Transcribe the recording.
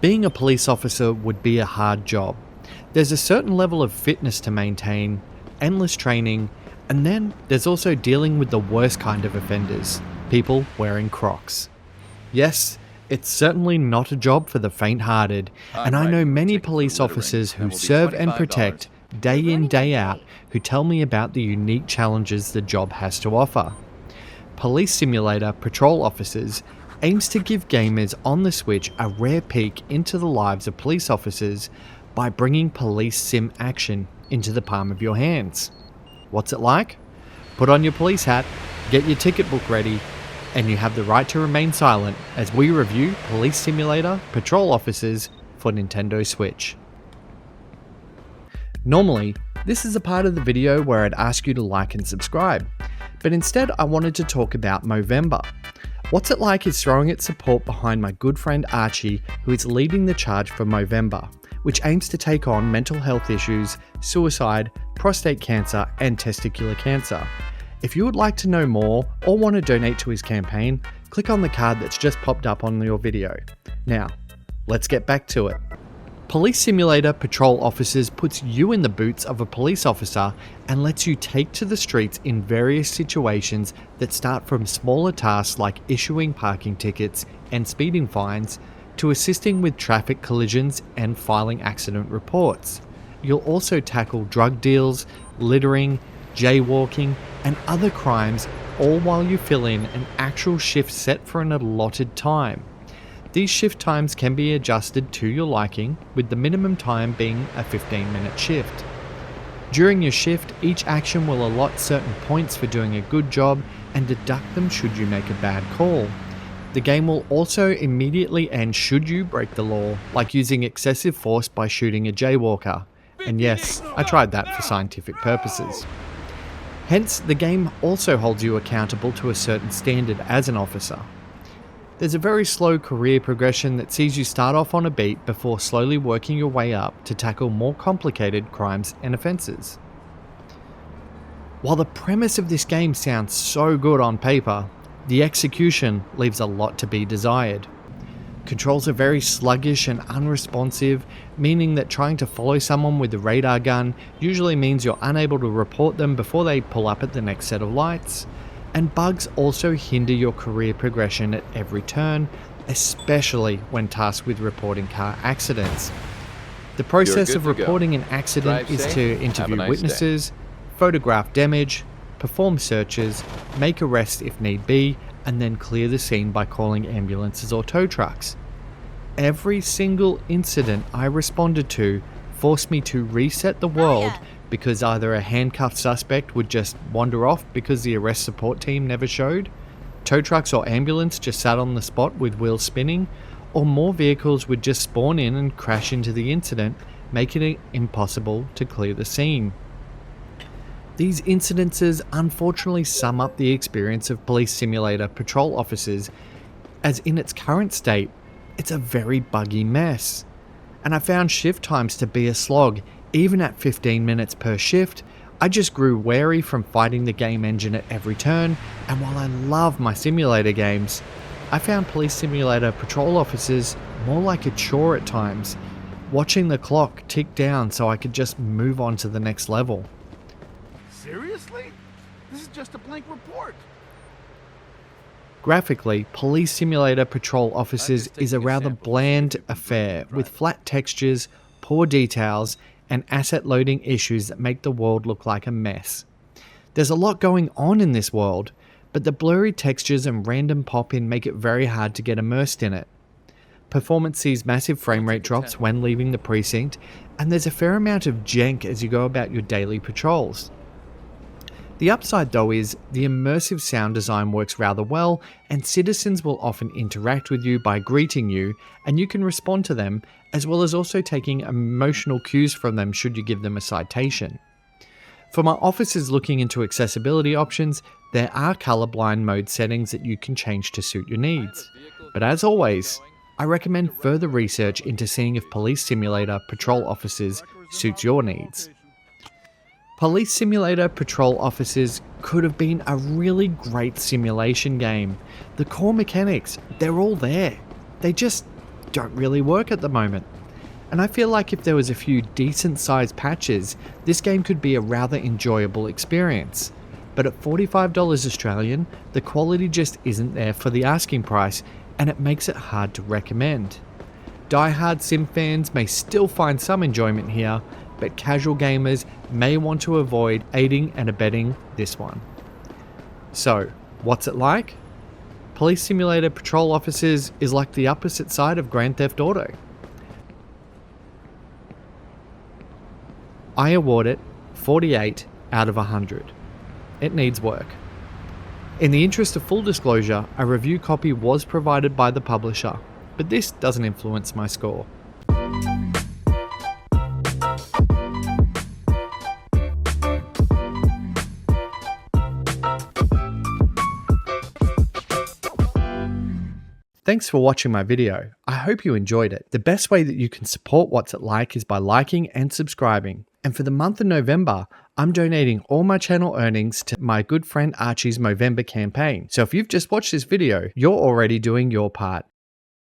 Being a police officer would be a hard job. There's a certain level of fitness to maintain, endless training, and then there's also dealing with the worst kind of offenders, people wearing Crocs. Yes, it's certainly not a job for the faint-hearted, and I know many police officers who serve and protect day in, day out, who tell me about the unique challenges the job has to offer. Police Simulator Patrol Officers aims to give gamers on the Switch a rare peek into the lives of police officers by bringing police sim action into the palm of your hands. What's it like? Put on your police hat, get your ticket book ready, and you have the right to remain silent as we review Police Simulator Patrol Officers for Nintendo Switch. Normally, this is a part of the video where I'd ask you to like and subscribe, but instead I wanted to talk about Movember. What's It Like is throwing its support behind my good friend Archie, who is leading the charge for Movember, which aims to take on mental health issues, suicide, prostate cancer, and testicular cancer. If you would like to know more or want to donate to his campaign, click on the card that's just popped up on your video. Now, let's get back to it. Police Simulator Patrol Officers puts you in the boots of a police officer and lets you take to the streets in various situations that start from smaller tasks like issuing parking tickets and speeding fines to assisting with traffic collisions and filing accident reports. You'll also tackle drug deals, littering, jaywalking, and other crimes, all while you fill in an actual shift set for an allotted time. These shift times can be adjusted to your liking, with the minimum time being a 15-minute shift. During your shift, each action will allot certain points for doing a good job and deduct them should you make a bad call. The game will also immediately end should you break the law, like using excessive force by shooting a jaywalker. And yes, I tried that for scientific purposes. Hence, the game also holds you accountable to a certain standard as an officer. There's a very slow career progression that sees you start off on a beat before slowly working your way up to tackle more complicated crimes and offences. While the premise of this game sounds so good on paper, the execution leaves a lot to be desired. Controls are very sluggish and unresponsive, meaning that trying to follow someone with a radar gun usually means you're unable to report them before they pull up at the next set of lights. And bugs also hinder your career progression at every turn, especially when tasked with reporting car accidents. The process of reporting an accident is to interview witnesses, photograph damage, perform searches, make arrests if need be, and then clear the scene by calling ambulances or tow trucks. Every single incident I responded to forced me to reset the world because either a handcuffed suspect would just wander off because the arrest support team never showed, tow trucks or ambulance just sat on the spot with wheels spinning, or more vehicles would just spawn in and crash into the incident, making it impossible to clear the scene. These incidences unfortunately sum up the experience of Police Simulator Patrol Officers, as in its current state, it's a very buggy mess. And I found shift times to be a slog. Even at 15 minutes per shift, I just grew wary from fighting the game engine at every turn, and while I love my simulator games, I found Police Simulator Patrol Officers more like a chore at times, watching the clock tick down so I could just move on to the next level. Seriously? This is just a blank report. Graphically, Police Simulator Patrol Officers is a rather bland affair with flat textures, poor details, and asset loading issues that make the world look like a mess. There's a lot going on in this world, but the blurry textures and random pop-in make it very hard to get immersed in it. Performance sees massive frame rate drops when leaving the precinct, and there's a fair amount of jank as you go about your daily patrols. The upside though is, the immersive sound design works rather well, and citizens will often interact with you by greeting you, and you can respond to them, as well as also taking emotional cues from them should you give them a citation. For my officers looking into accessibility options, there are colorblind mode settings that you can change to suit your needs. But as always, I recommend further research into seeing if Police Simulator Patrol Officers suits your needs. Police Simulator Patrol Officers could have been a really great simulation game. The core mechanics, they're all there. They just don't really work at the moment. And I feel like if there was a few decent sized patches, this game could be a rather enjoyable experience. But at $45 Australian, the quality just isn't there for the asking price, and it makes it hard to recommend. Die-hard sim fans may still find some enjoyment here, but casual gamers may want to avoid aiding and abetting this one. So, what's it like? Police Simulator Patrol Officers is like the opposite side of Grand Theft Auto. I award it 48 out of 100. It needs work. In the interest of full disclosure, a review copy was provided by the publisher, but this doesn't influence my score. Thanks for watching my video. I hope you enjoyed it. The best way that you can support What's It Like is by liking and subscribing. And for the month of November, I'm donating all my channel earnings to my good friend Archie's Movember campaign. So if you've just watched this video, you're already doing your part.